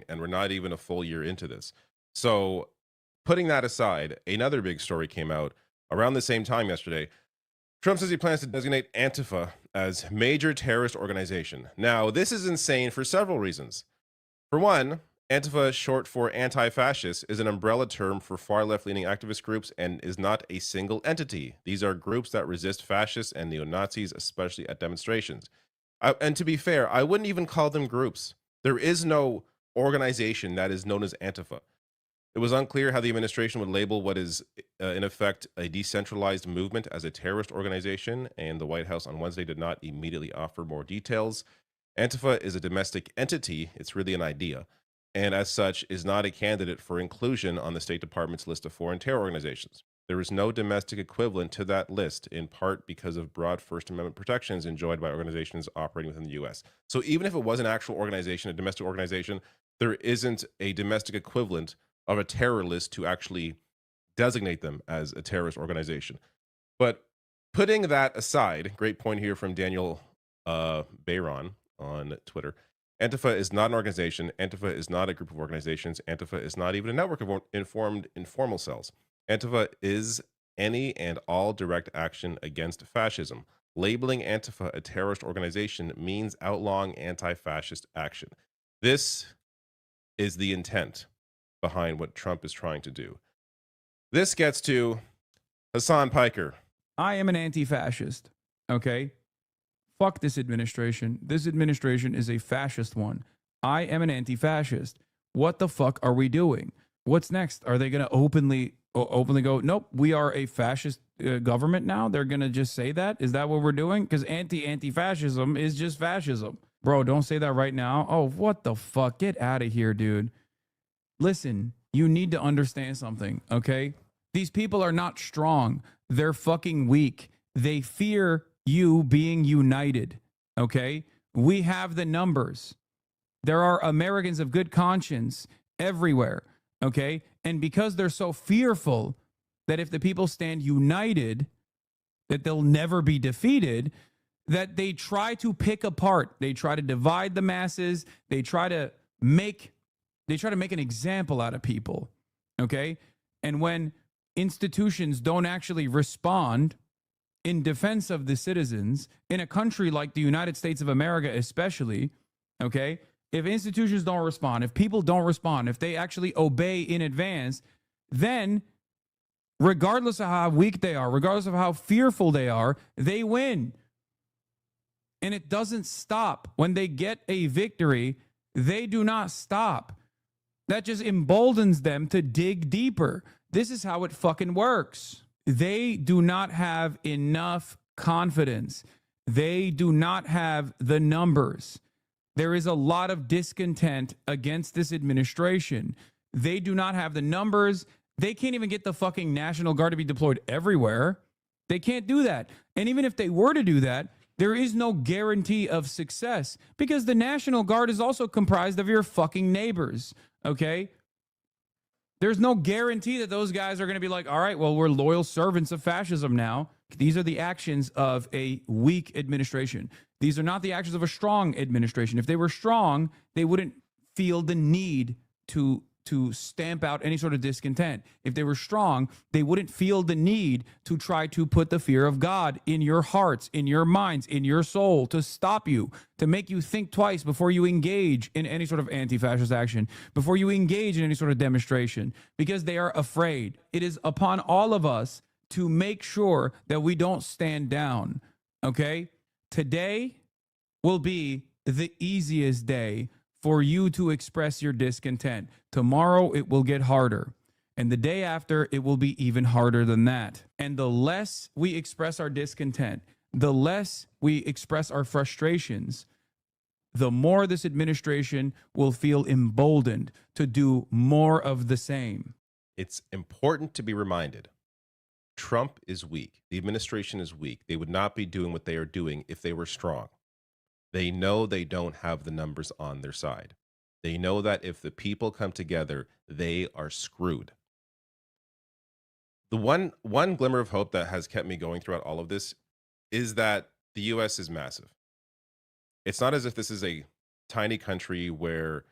and we're not even a full year into this. So, putting that aside, another big story came out around the same time yesterday. Trump says he plans to designate Antifa as major terrorist organization. Now, this is insane for several reasons. For one, Antifa, short for anti-fascist, is an umbrella term for far left-leaning activist groups and is not a single entity. These are groups that resist fascists and neo-Nazis, especially at demonstrations. And to be fair, I wouldn't even call them groups. There is no organization that is known as Antifa. It was unclear how the administration would label what is, in effect, a decentralized movement as a terrorist organization, and the White House on Wednesday did not immediately offer more details. Antifa is a domestic entity, it's really an idea, and as such is not a candidate for inclusion on the State Department's list of foreign terror organizations. There is no domestic equivalent to that list, in part because of broad First Amendment protections enjoyed by organizations operating within the U.S. So even if it was an actual organization, a domestic organization, there isn't a domestic equivalent of a terror list to actually designate them as a terrorist organization. But putting that aside, great point here from Daniel Bayron on Twitter. Antifa is not an organization. Antifa is not a group of organizations. Antifa is not even a network of informal cells. Antifa is any and all direct action against fascism. Labeling Antifa a terrorist organization means outlawing anti-fascist action. This is the intent behind what Trump is trying to do. This gets to Hassan Piker. I am an anti-fascist, okay? Fuck this administration. This administration is a fascist one. I am an anti-fascist. What the fuck are we doing? What's next? Are they going to openly go, nope, we are a fascist government now? They're going to just say that? Is that what we're doing? Because anti-fascism is just fascism. Bro, don't say that right now. Oh, what the fuck? Get out of here, dude. Listen, you need to understand something, okay? These people are not strong. They're fucking weak. They fear you being united, okay? We have the numbers. There are Americans of good conscience everywhere, okay? And because they're so fearful that if the people stand united, that they'll never be defeated, that they try to pick apart. They try to divide the masses. They try to make an example out of people, okay? And when institutions don't actually respond in defense of the citizens, in a country like the United States of America especially, okay, if institutions don't respond, if people don't respond, if they actually obey in advance, then regardless of how weak they are, regardless of how fearful they are, they win. And it doesn't stop. When they get a victory, they do not stop. That just emboldens them to dig deeper. This is how it fucking works. They do not have enough confidence. They do not have the numbers. There is a lot of discontent against this administration. They do not have the numbers. They can't even get the fucking National Guard to be deployed everywhere. They can't do that. And even if they were to do that, there is no guarantee of success because the National Guard is also comprised of your fucking neighbors, okay? There's no guarantee that those guys are going to be like, all right, well, we're loyal servants of fascism now. These are the actions of a weak administration. These are not the actions of a strong administration. If they were strong, they wouldn't feel the need to stamp out any sort of discontent. If they were strong, they wouldn't feel the need to try to put the fear of God in your hearts, in your minds, in your soul, to stop you, to make you think twice before you engage in any sort of anti-fascist action, before you engage in any sort of demonstration, because they are afraid. It is upon all of us to make sure that we don't stand down, okay? Today will be the easiest day for you to express your discontent. Tomorrow, it will get harder. And the day after, it will be even harder than that. And the less we express our discontent, the less we express our frustrations, the more this administration will feel emboldened to do more of the same. It's important to be reminded, Trump is weak. The administration is weak. They would not be doing what they are doing if they were strong. They know they don't have the numbers on their side. They know that if the people come together, they are screwed. The one glimmer of hope that has kept me going throughout all of this is that the U.S. is massive. It's not as if this is a tiny country where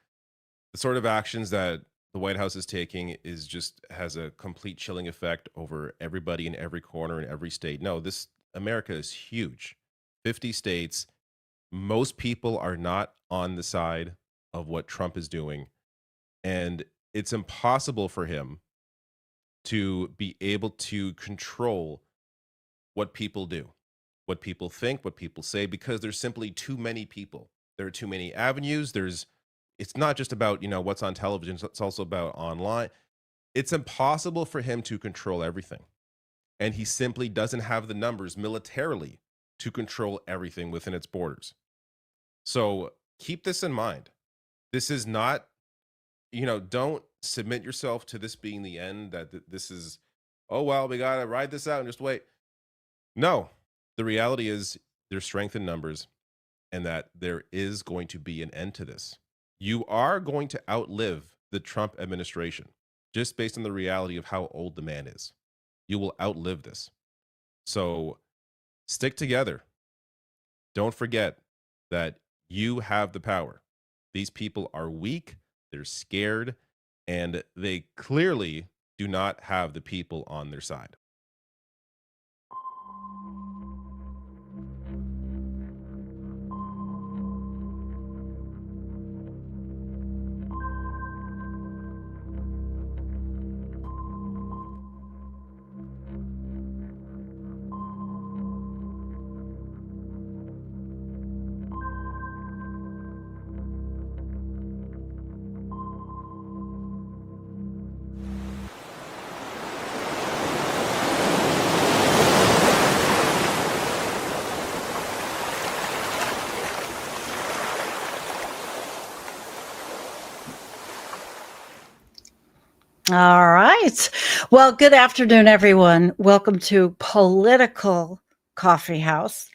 The sort of actions that the White House is taking is just has a complete chilling effect over everybody in every corner in every state. No, this America is huge. 50 states. Most people are not on the side of what Trump is doing, and it's impossible for him to be able to control what people do, what people think, what people say, because there's simply too many people. There are too many avenues. It's not just about, what's on television, it's also about online. It's impossible for him to control everything. And he simply doesn't have the numbers militarily to control everything within its borders. So keep this in mind. This is not, don't submit yourself to this being the end, that this is, oh, well, we got to ride this out and just wait. No, the reality is there's strength in numbers, and that there is going to be an end to this. You are going to outlive the Trump administration just based on the reality of how old the man is. You will outlive this. So stick together. Don't forget that you have the power. These people are weak, they're scared, and they clearly do not have the people on their side. All right. Well, good afternoon, everyone. Welcome to Political Coffeehouse,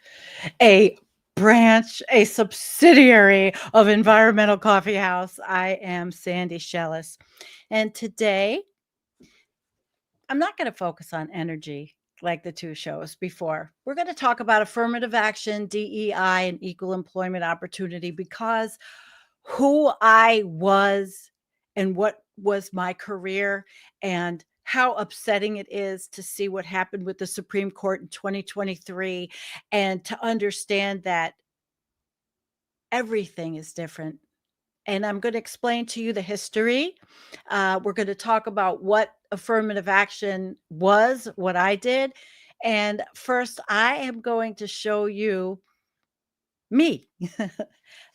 a branch, a subsidiary of Environmental Coffeehouse. I am Sandy Shellis. And today, I'm not going to focus on energy like the two shows before. We're going to talk about affirmative action, DEI, and equal employment opportunity, because who I was and what was my career, and how upsetting it is to see what happened with the Supreme Court in 2023, and to understand that everything is different. And I'm going to explain to you the history. We're going to talk about what affirmative action was, what I did. And first, I am going to show you me.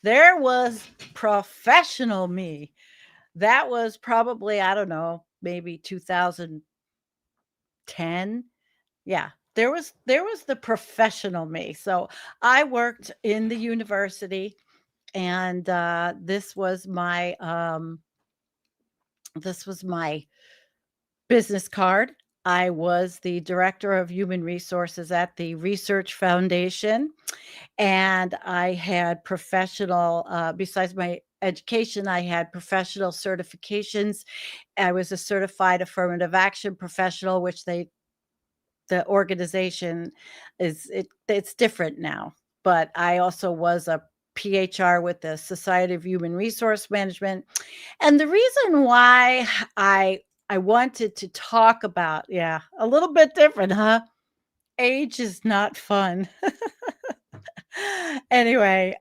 There was professional me. That was probably, I don't know, maybe 2010. Yeah, there was the professional me. So I worked in the university, and this was my business card. I was the director of human resources at the Research Foundation, and I had professional, besides my education, I had professional certifications. I was a certified affirmative action professional, which the organization it's different now. But I also was a PHR with the Society of Human Resource Management. And the reason why I wanted to talk about, yeah, a little bit different, huh? Age is not fun. Anyway,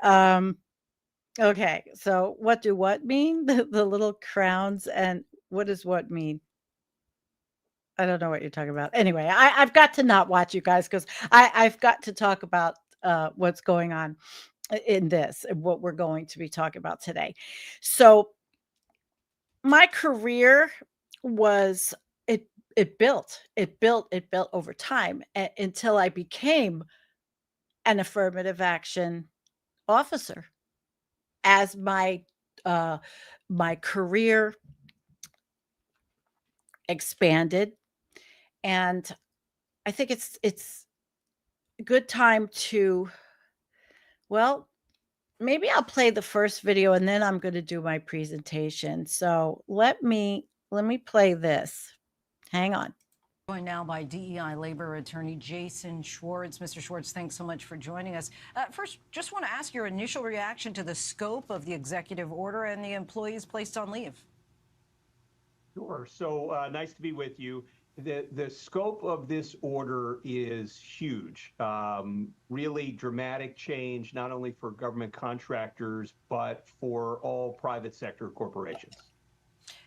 okay, so what mean? The little crowns, and what does what mean? I don't know what you're talking about. Anyway, I've got to not watch you guys, because I've got to talk about what's going on in this, and what we're going to be talking about today. So my career was, it built over time, until I became an affirmative action officer. As my career expanded, and I think it's a good time to, well, maybe I'll play the first video, and then I'm going to do my presentation. So let me play this. Hang on. Joined now by DEI labor attorney Jason Schwartz. Mr. Schwartz, thanks so much for joining us. First, just want to ask your initial reaction to the scope of the executive order and the employees placed on leave. Sure. So nice to be with you. The scope of this order is huge. Really dramatic change, not only for government contractors, but for all private sector corporations.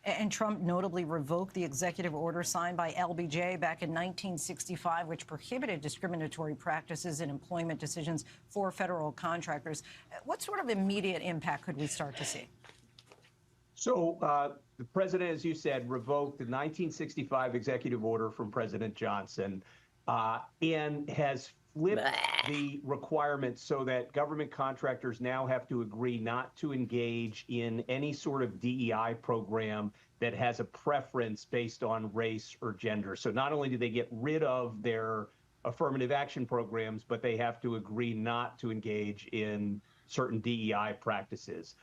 And Trump notably revoked the executive order signed by LBJ back in 1965, which prohibited discriminatory practices in employment decisions for federal contractors. What sort of immediate impact could we start to see? So the president, as you said, revoked the 1965 executive order from President Johnson and has flipped the requirements so that government contractors now have to agree not to engage in any sort of DEI program that has a preference based on race or gender. So not only do they get rid of their affirmative action programs, but they have to agree not to engage in certain DEI practices.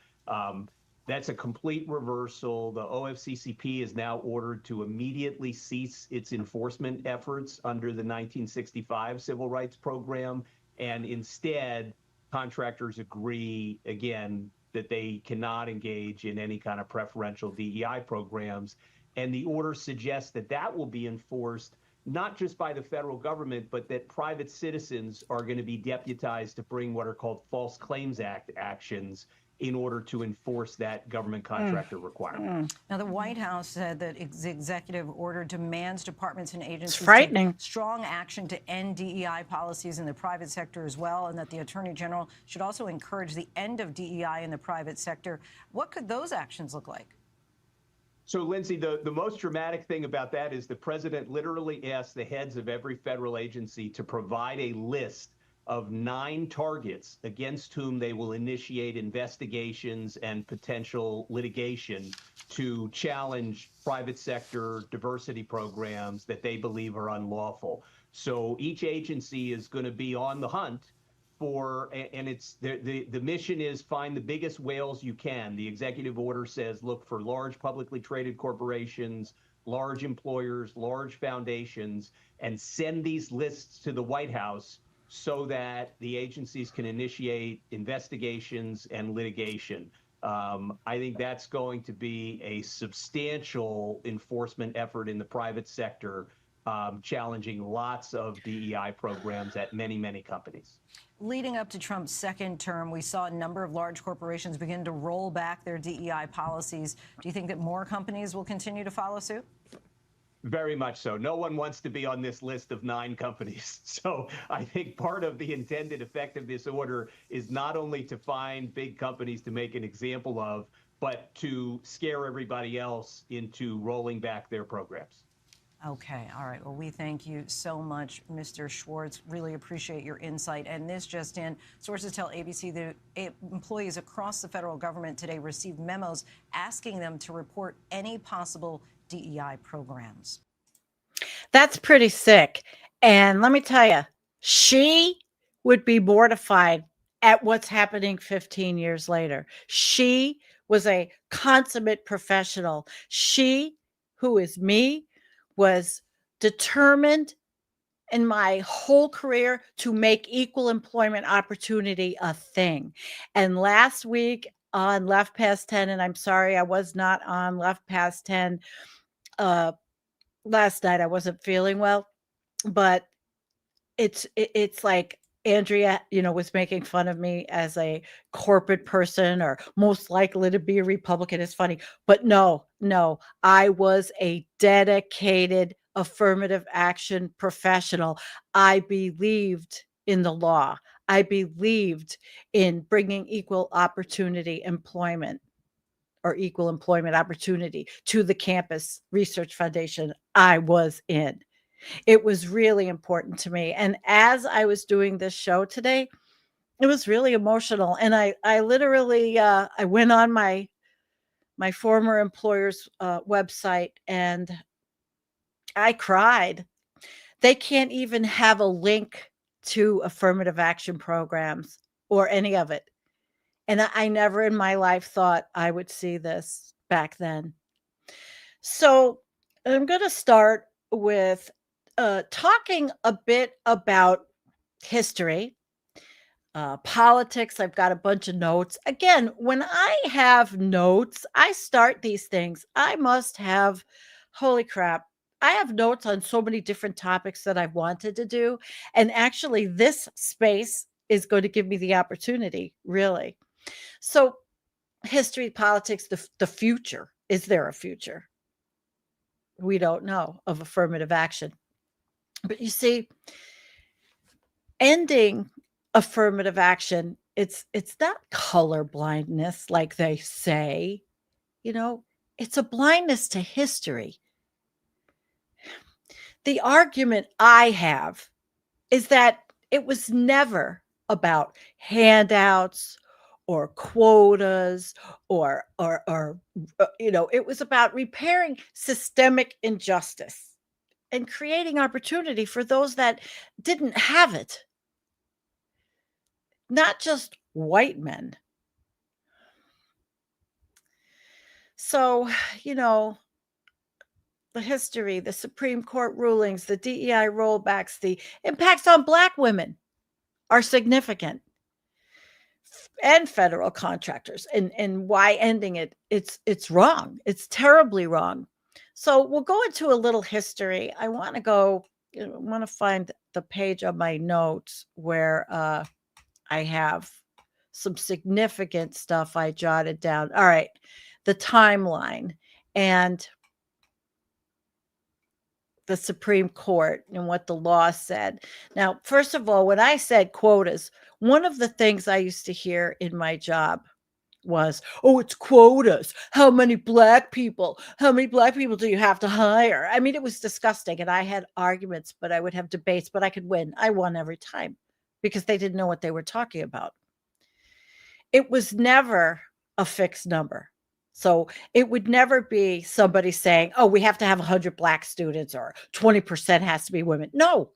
That's a complete reversal. The OFCCP is now ordered to immediately cease its enforcement efforts under the 1965 Civil Rights Program. And instead, contractors agree, again, that they cannot engage in any kind of preferential DEI programs. And the order suggests that that will be enforced not just by the federal government, but that private citizens are going to be deputized to bring what are called False Claims Act actions in order to enforce that government contractor requirement. Now, the White House said that the executive order demands departments and agencies frightening. take strong action to end DEI policies in the private sector as well, and that the Attorney General should also encourage the end of DEI in the private sector. What could those actions look like? So, Lindsay, the most dramatic thing about that is the president literally asked the heads of every federal agency to provide a list of 9 targets against whom they will initiate investigations and potential litigation to challenge private sector diversity programs that they believe are unlawful. So each agency is going to be on the hunt for, and it's the mission is find the biggest whales you can. The executive order says look for large publicly traded corporations, large employers, large foundations, and send these lists to the White House so that the agencies can initiate investigations and litigation. I think that's going to be a substantial enforcement effort in the private sector, challenging lots of DEI programs at many, many companies. Leading up to Trump's second term, we saw a number of large corporations begin to roll back their DEI policies. Do you think that more companies will continue to follow suit? Very much so. No one wants to be on this list of 9 companies. So I think part of the intended effect of this order is not only to find big companies to make an example of, but to scare everybody else into rolling back their programs. Okay. All right. Well, we thank you so much, Mr. Schwartz. Really appreciate your insight. And this just in, sources tell ABC that employees across the federal government today received memos asking them to report any possible DEI programs. That's pretty sick. And let me tell you, she would be mortified at what's happening 15 years later. She was a consummate professional. She, who is me, was determined in my whole career to make equal employment opportunity a thing. And last week on Left Past 10, and I'm sorry I was not on Left Past 10 last night, I wasn't feeling well, but it's like Andrea, was making fun of me as a corporate person or most likely to be a Republican. It's funny, but no, I was a dedicated affirmative action professional. I believed in the law. I believed in bringing equal opportunity employment or equal employment opportunity to the campus research foundation I was in. It was really important to me. And as I was doing this show today, it was really emotional. And I literally, I went on my former employer's website and I cried. They can't even have a link to affirmative action programs or any of it. And I never in my life thought I would see this back then. So I'm going to start with talking a bit about history, politics. I've got a bunch of notes. Again, when I have notes, I start these things. I must have, holy crap, I have notes on so many different topics that I've wanted to do. And actually, this space is going to give me the opportunity, really. So, history, politics, the future. Is there a future? We don't know of affirmative action. But you see, ending affirmative action, it's not color blindness like they say, it's a blindness to history. The argument I have is that it was never about handouts or quotas or it was about repairing systemic injustice and creating opportunity for those that didn't have it. Not just white men. So, the history, the Supreme Court rulings, the DEI rollbacks, the impacts on Black women are significant, and federal contractors, and why ending it's wrong. It's terribly wrong. So we'll go into a little history. I want to find the page on my notes where I have some significant stuff I jotted down. All right. The timeline and the Supreme Court and what the law said. Now, first of all, when I said quotas, one of the things I used to hear in my job was, oh, it's quotas. How many black people do you have to hire? I mean, it was disgusting. And I had arguments, but I would have debates, but I could win. I won every time because they didn't know what they were talking about. It was never a fixed number. So it would never be somebody saying, oh, we have to have 100 black students or 20% has to be women. No,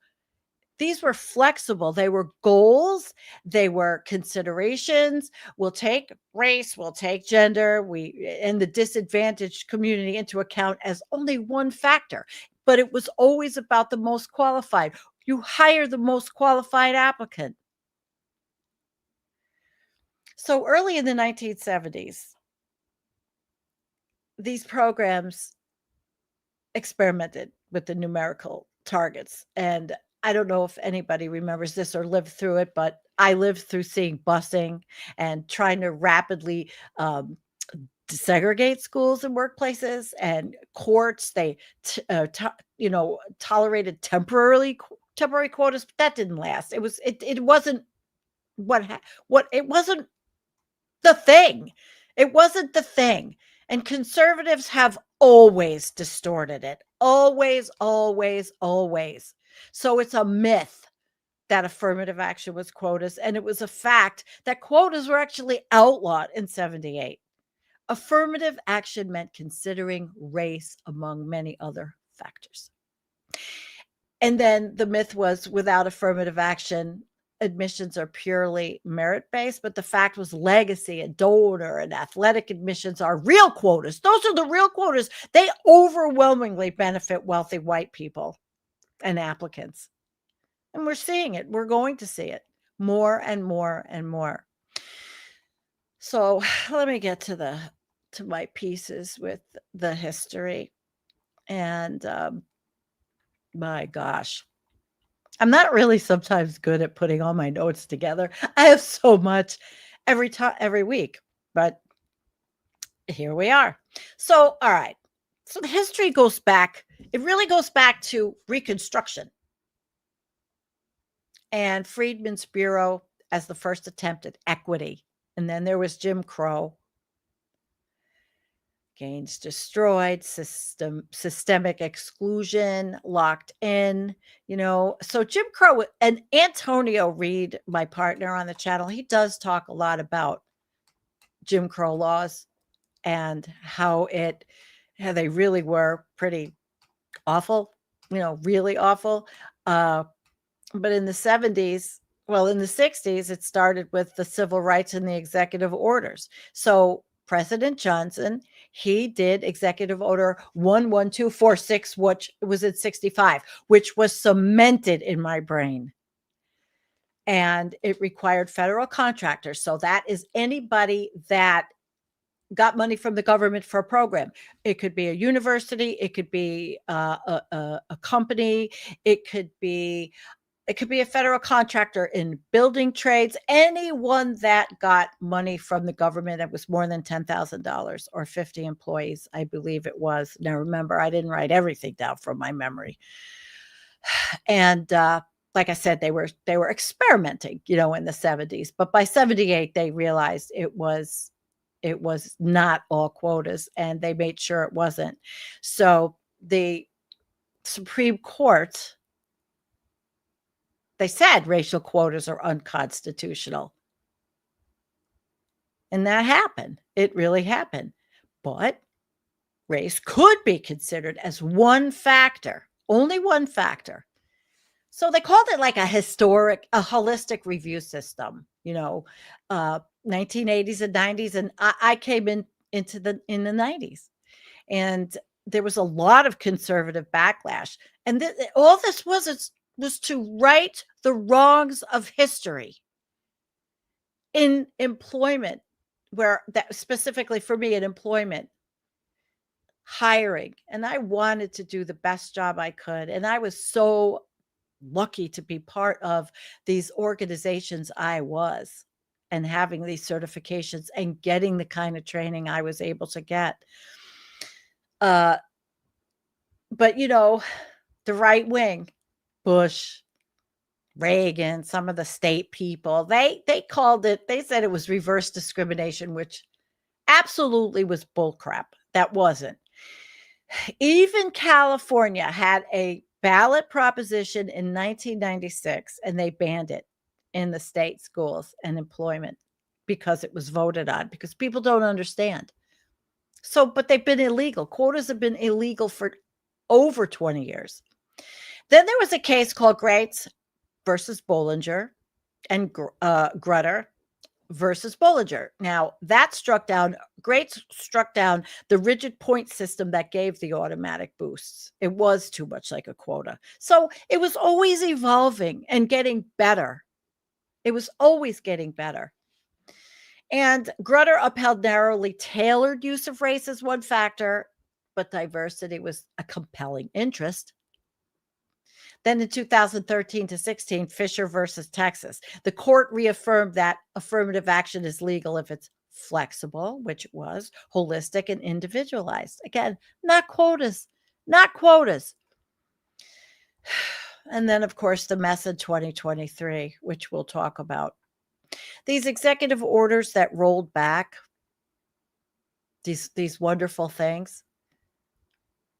these were flexible. They were goals. They were considerations. We'll take race, we'll take gender, and the disadvantaged community into account as only one factor. But it was always about the most qualified. You hire the most qualified applicant. So early in the 1970s, these programs experimented with the numerical targets. And I don't know if anybody remembers this or lived through it, but I lived through seeing busing and trying to rapidly desegregate schools and workplaces and courts. They, tolerated temporary quotas, but that didn't last. It wasn't it wasn't the thing. It wasn't the thing. And conservatives have always distorted it. Always, always, always. So it's a myth that affirmative action was quotas. And it was a fact that quotas were actually outlawed in 78. Affirmative action meant considering race among many other factors. And then the myth was without affirmative action, admissions are purely merit-based, but the fact was legacy and donor and athletic admissions are real quotas. Those are the real quotas. They overwhelmingly benefit wealthy white people and applicants. And we're seeing it. We're going to see it more and more and more. So let me get to my pieces with the history. And my gosh. I'm not really sometimes good at putting all my notes together. I have so much every week, but here we are. So, all right. So the history goes back. It really goes back to Reconstruction and Freedmen's Bureau as the first attempt at equity. And then there was Jim Crow. Gains destroyed, systemic exclusion, locked in, So Jim Crow and Antonio Reed, my partner on the channel, he does talk a lot about Jim Crow laws and how they really were pretty awful, really awful. But in the 70s, in the 60s, it started with the civil rights and the executive orders. So President Johnson, he did Executive Order 11246, which was in 65, which was cemented in my brain. And it required federal contractors. So that is anybody that got money from the government for a program. It could be a university, it could be a company, it could be a federal contractor in building trades, anyone that got money from the government that was more than $10,000 or 50 employees, I believe it was. Now, remember, I didn't write everything down from my memory. And like I said, they were experimenting, in the 70s. But by 78, they realized it was not all quotas, and they made sure it wasn't. So the Supreme Court, they said racial quotas are unconstitutional. And that happened. It really happened. But race could be considered as one factor, only one factor. So they called it like a holistic review system, 1980s and 90s. And I came in the 90s. And there was a lot of conservative backlash. And all this was to right the wrongs of history in employment, where that specifically for me in employment, hiring. And I wanted to do the best job I could. And I was so lucky to be part of these organizations I was, and having these certifications and getting the kind of training I was able to get. But the right wing, Bush, Reagan, some of the state people, they said it was reverse discrimination, which absolutely was bullcrap. That wasn't. Even California had a ballot proposition in 1996, and they banned it in the state schools and employment because it was voted on, because people don't understand. So, but they've been illegal. Quotas have been illegal for over 20 years. Then there was a case called Greats versus Bollinger, and Grutter versus Bollinger. Now, Greats struck down the rigid point system that gave the automatic boosts. It was too much like a quota. So it was always evolving and getting better. It was always getting better. And Grutter upheld narrowly tailored use of race as one factor, but diversity was a compelling interest. Then in 2013 to 16, Fisher versus Texas, the court reaffirmed that affirmative action is legal if it's flexible, which it was, holistic, and individualized. Again, not quotas, not quotas. And then, of course, the mess in 2023, which we'll talk about. These executive orders that rolled back these wonderful things,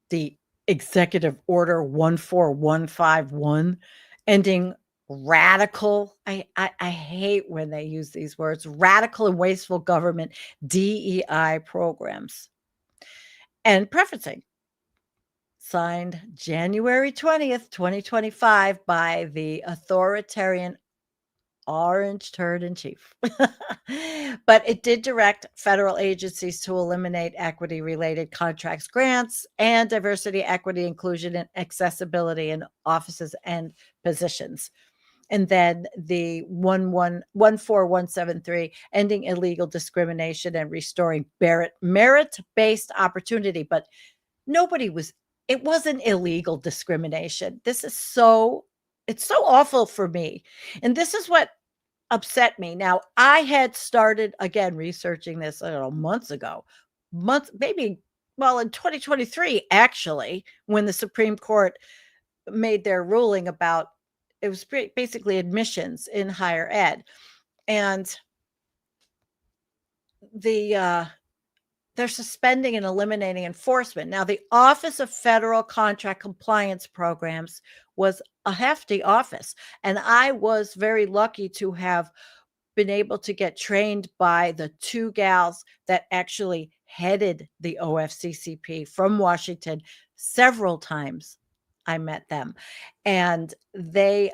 the Executive Order 14151, ending radical, I hate when they use these words, radical and wasteful government DEI programs, and prefacing, signed January 20th, 2025 by the authoritarian orange turd in chief. But it did direct federal agencies to eliminate equity related contracts, grants, and diversity, equity, inclusion, and accessibility in offices and positions. And then the 14173, ending illegal discrimination and restoring merit-based opportunity. But it wasn't illegal discrimination. It's so awful for me. And this is what upset me. Now, I had started, again, researching this, months ago, maybe, in 2023, actually, when the Supreme Court made their ruling about, it was basically admissions in higher ed. And they're suspending and eliminating enforcement. Now, the Office of Federal Contract Compliance Programs was a hefty office. And I was very lucky to have been able to get trained by the two gals that actually headed the OFCCP from Washington. Several times I met them. And they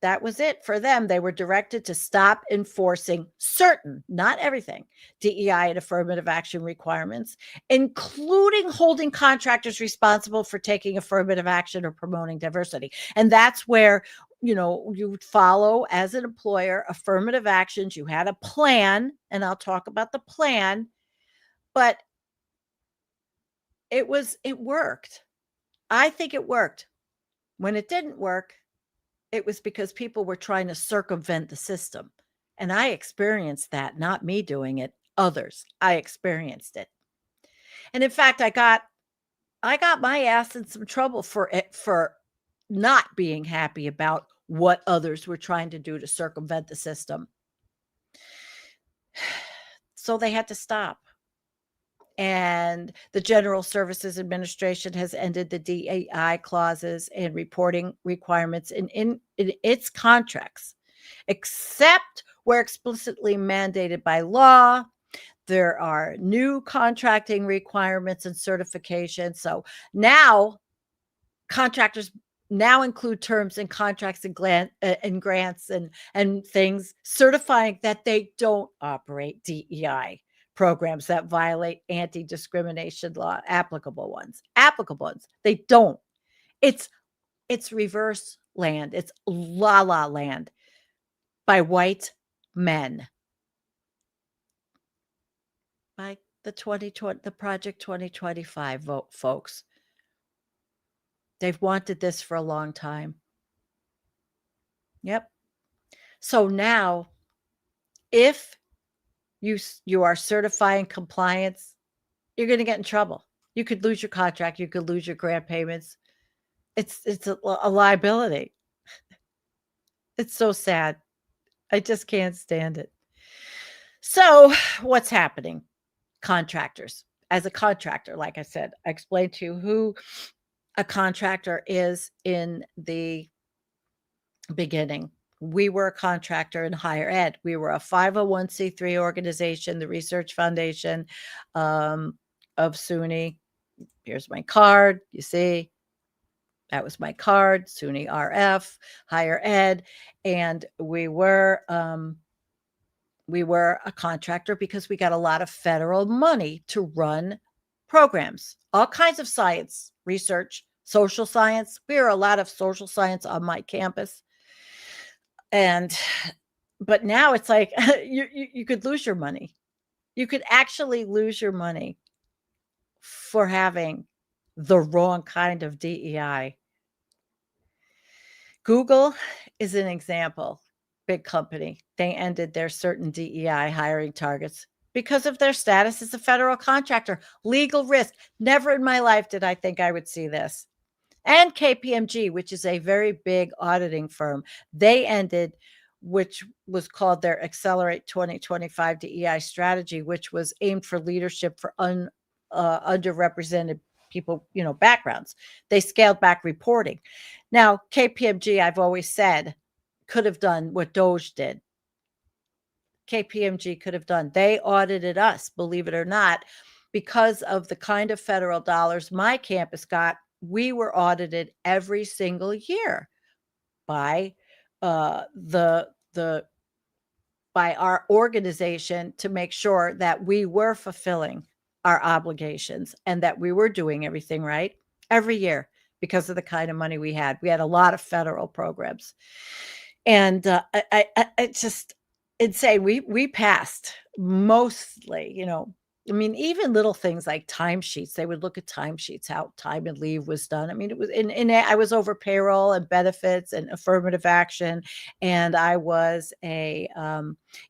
that was it for them. They were directed to stop enforcing certain, not everything, DEI and affirmative action requirements, including holding contractors responsible for taking affirmative action or promoting diversity. And that's where, you would follow as an employer affirmative actions. You had a plan, and I'll talk about the plan, but it worked. I think it worked. When it didn't work, it was because people were trying to circumvent the system. And I experienced that, not me doing it, others. I experienced it. And in fact, I got my ass in some trouble for not being happy about what others were trying to do to circumvent the system. So they had to stop. And the General Services Administration has ended the DEI clauses and reporting requirements in its contracts, except where explicitly mandated by law. There are new contracting requirements and certifications. So now contractors now include terms in contracts and grants and things certifying that they don't operate DEI programs that violate anti-discrimination law, applicable ones. They don't. It's reverse land. It's la la land by white men. By the Project 2025 vote, folks. They've wanted this for a long time. Yep. So now, if you are certifying compliance, you're going to get in trouble. You could lose your contract. You could lose your grant payments. It's a liability. It's so sad. I just can't stand it. So what's happening? Contractors. As a contractor, like I said, I explained to you who a contractor is in the beginning. We were a contractor in higher ed. We were a 501c3 organization, the Research Foundation of SUNY. Here's my card. You see, that was my card, SUNY RF, higher ed. And we were a contractor because we got a lot of federal money to run programs, all kinds of science, research, social science. We are a lot of social science on my campus. But now it's like you could lose your money. You could actually lose your money for having the wrong kind of DEI. Google is an example. Big company. They ended their certain DEI hiring targets because of their status as a federal contractor. Legal risk. Never in my life did I think I would see this. And KPMG, which is a very big auditing firm, they ended, which was called their Accelerate 2025 DEI strategy, which was aimed for leadership for underrepresented people, backgrounds. They scaled back reporting. Now, KPMG, I've always said, could have done what Doge did. KPMG could have done. They audited us, believe it or not, because of the kind of federal dollars my campus got. We were audited every single year by by our organization to make sure that we were fulfilling our obligations and that we were doing everything right every year because of the kind of money we had. We had a lot of federal programs, and it's just insane. We passed mostly, even little things like timesheets. They would look at timesheets, how time and leave was done. I mean, it was I was over payroll and benefits and affirmative action, and I was a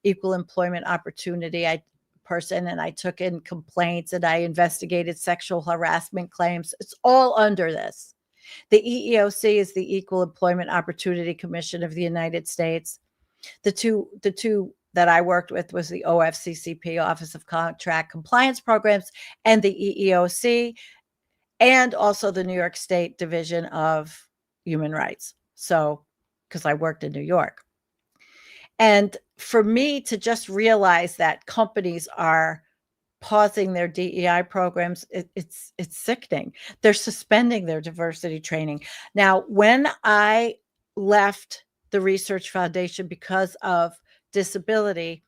equal employment opportunity person, and I took in complaints and I investigated sexual harassment claims. It's all under this. The EEOC is the Equal Employment Opportunity Commission of the United States. The two that I worked with was the OFCCP, Office of Contract Compliance Programs, and the EEOC, and also the New York State Division of Human Rights. So, because I worked in New York. And for me to just realize that companies are pausing their DEI programs, it's sickening. They're suspending their diversity training. Now, when I left the research foundation because of disability.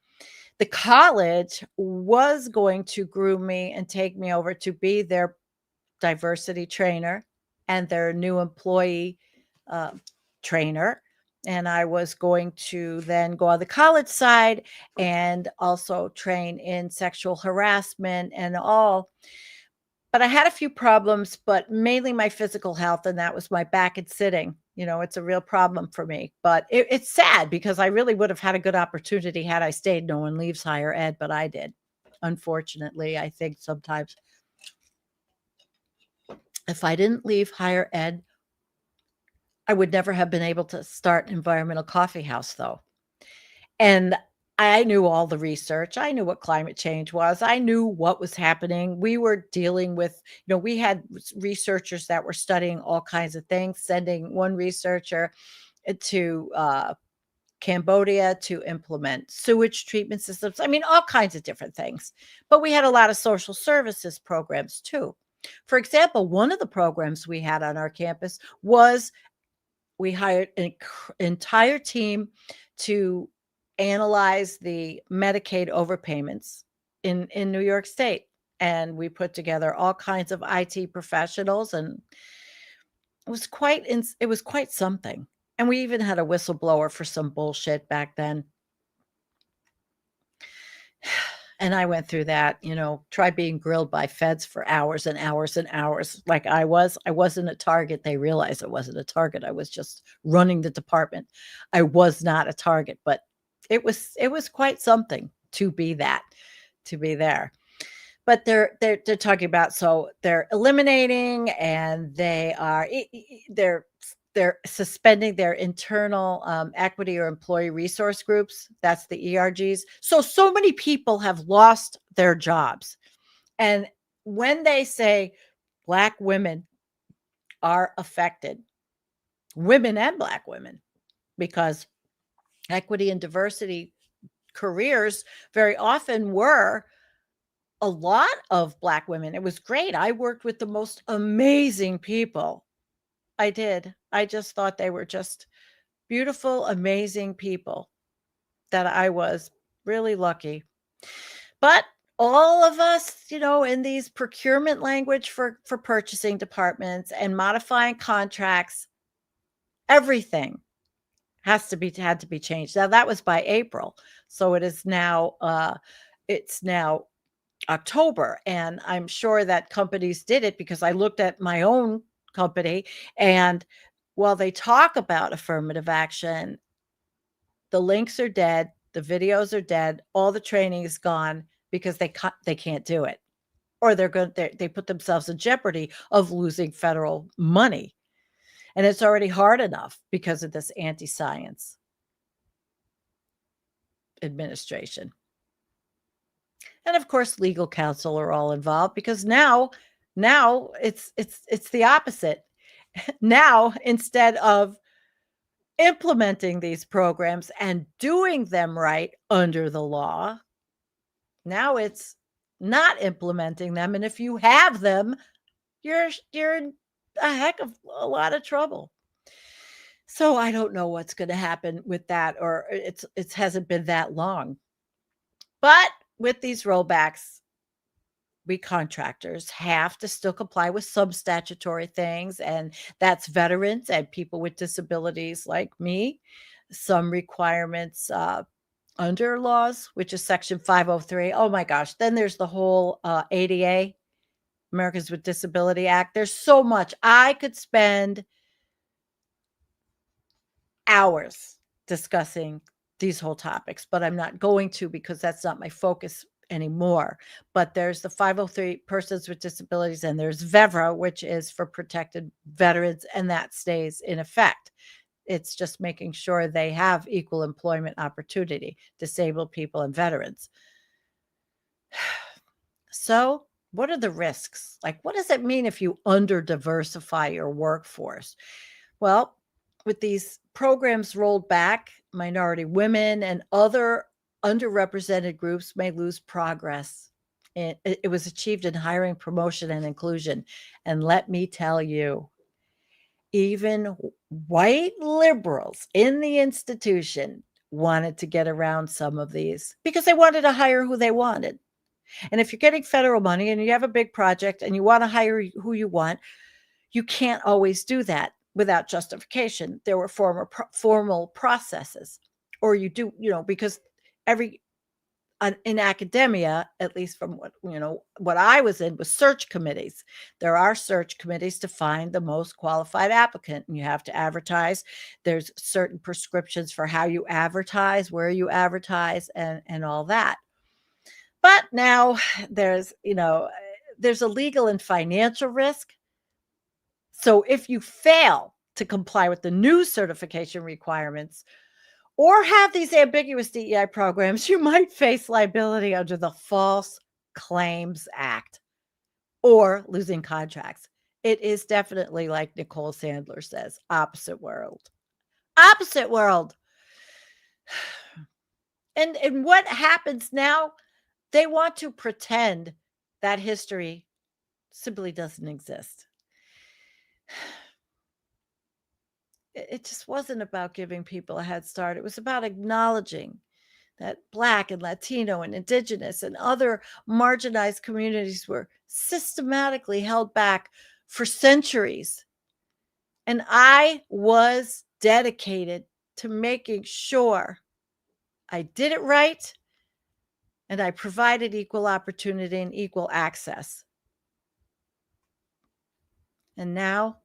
The college was going to groom me and take me over to be their diversity trainer and their new employee trainer. And I was going to then go on the college side and also train in sexual harassment and all. But I had a few problems, but mainly my physical health, and that was my back and sitting. It's a real problem for me. But it's sad because I really would have had a good opportunity had I stayed. No one leaves higher ed, but I did. Unfortunately, I think sometimes if I didn't leave higher ed, I would never have been able to start Environmental Coffeehouse, though. And I knew all the research. I knew what climate change was. I knew what was happening. We were dealing with, we had researchers that were studying all kinds of things, sending one researcher to Cambodia to implement sewage treatment systems. I mean, all kinds of different things. But we had a lot of social services programs too. For example, one of the programs we had on our campus was we hired an entire team to analyze the Medicaid overpayments in New York State. And we put together all kinds of IT professionals, and it was quite something. And we even had a whistleblower for some bullshit back then. And I went through that, tried being grilled by feds for hours and hours and hours. Like I wasn't a target. They realized I wasn't a target. I was just running the department. I was not a target, but it was quite something to be that, to be there. But they're talking about, so they're eliminating and they're suspending their internal equity or employee resource groups. That's the ERGs. So many people have lost their jobs. And when they say Black women are affected, women and Black women, because equity and diversity careers very often were a lot of Black women. It was great. I worked with the most amazing people. I did. I just thought they were just beautiful, amazing people, that I was really lucky. But all of us, in these procurement language for purchasing departments and modifying contracts, everything had to be changed. Now that was by April. So it's now October. And I'm sure that companies did it because I looked at my own company, and while they talk about affirmative action, the links are dead, the videos are dead, all the training is gone because they can't do it, or they put themselves in jeopardy of losing federal money. And it's already hard enough because of this anti-science administration. And of course, legal counsel are all involved because now it's the opposite. Now, instead of implementing these programs and doing them right under the law, now it's not implementing them. And if you have them, you're in a heck of a lot of trouble. So I don't know what's going to happen with that, or it hasn't been that long. But with these rollbacks, we contractors have to still comply with some statutory things, and that's veterans and people with disabilities like me. Some requirements under laws, which is Section 503. Oh my gosh. Then there's the whole ADA, Americans with Disability Act. There's so much. I could spend hours discussing these whole topics, but I'm not going to because that's not my focus anymore. But there's the 503 persons with disabilities, and there's VEVRA, which is for protected veterans, and that stays in effect. It's just making sure they have equal employment opportunity, disabled people and veterans. So what are the risks? Like, what does it mean if you under-diversify your workforce? Well, with these programs rolled back, minority women and other underrepresented groups may lose progress. It was achieved in hiring, promotion, and inclusion. And let me tell you, even white liberals in the institution wanted to get around some of these because they wanted to hire who they wanted. And if you're getting federal money and you have a big project and you want to hire who you want, you can't always do that without justification. There were formal processes, or you do, because in academia, at least from what I was in, was search committees. There are search committees to find the most qualified applicant, and you have to advertise. There's certain prescriptions for how you advertise, where you advertise, and all that. But now there's a legal and financial risk. So if you fail to comply with the new certification requirements or have these ambiguous DEI programs, you might face liability under the False Claims Act or losing contracts. It is definitely, like Nicole Sandler says, opposite world. Opposite world. And what happens now? They want to pretend that history simply doesn't exist. It just wasn't about giving people a head start. It was about acknowledging that Black and Latino and Indigenous and other marginalized communities were systematically held back for centuries. And I was dedicated to making sure I did it right and I provided equal opportunity and equal access. And now,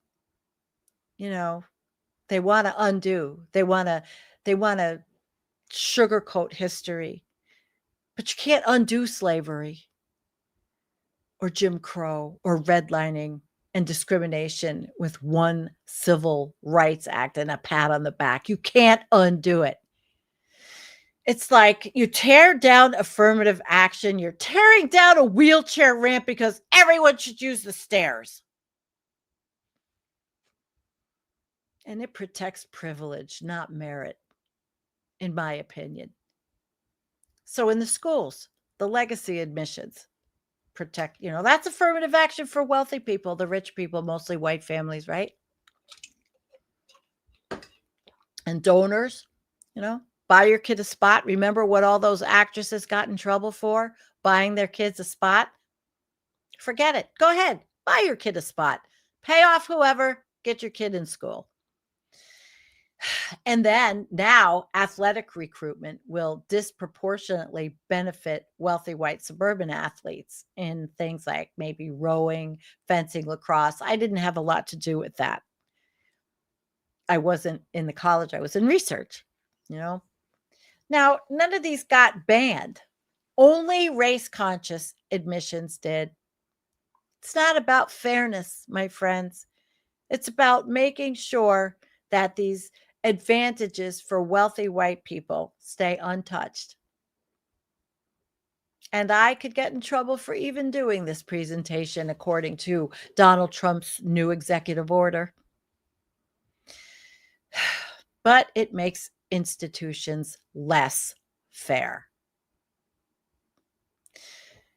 they want to undo. They want to sugarcoat history. But you can't undo slavery or Jim Crow or redlining and discrimination with one Civil Rights Act and a pat on the back. You can't undo it. It's like you tear down affirmative action. You're tearing down a wheelchair ramp because everyone should use the stairs. And it protects privilege, not merit, in my opinion. So in the schools, the legacy admissions protect, that's affirmative action for wealthy people, the rich people, mostly white families, right? And donors, buy your kid a spot. Remember what all those actresses got in trouble for? Buying their kids a spot? Forget it. Go ahead. Buy your kid a spot. Pay off whoever. Get your kid in school. And then now athletic recruitment will disproportionately benefit wealthy white suburban athletes in things like maybe rowing, fencing, lacrosse. I didn't have a lot to do with that. I wasn't in the college. I was in research, Now, none of these got banned. Only race-conscious admissions did. It's not about fairness, my friends. It's about making sure that these advantages for wealthy white people stay untouched. And I could get in trouble for even doing this presentation according to Donald Trump's new executive order. But it makes institutions less fair.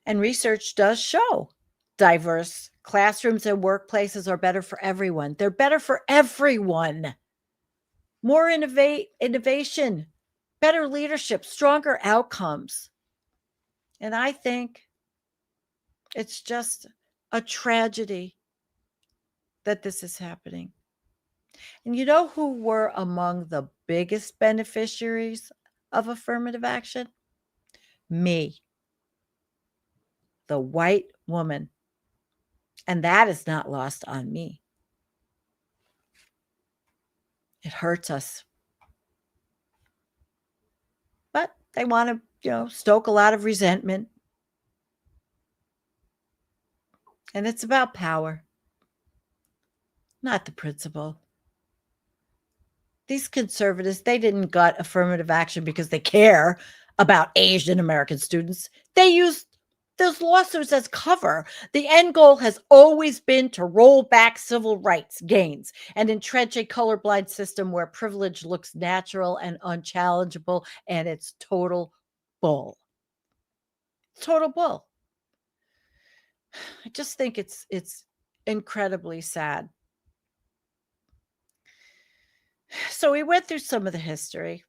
And research does show diverse classrooms and workplaces are better for everyone. They're better for everyone. More innovation, better leadership, stronger outcomes. And I think it's just a tragedy that this is happening. And you know who were among the biggest beneficiaries of affirmative action? Me, the white woman. And that is not lost on me. It hurts us. But they want to, stoke a lot of resentment. And it's about power, not the principle. These conservatives, they didn't gut affirmative action because they care about Asian American students. They used those lawsuits as cover. The end goal has always been to roll back civil rights gains and entrench a colorblind system where privilege looks natural and unchallengeable, and it's total bull. Total bull. I just think it's incredibly sad. So we went through some of the history.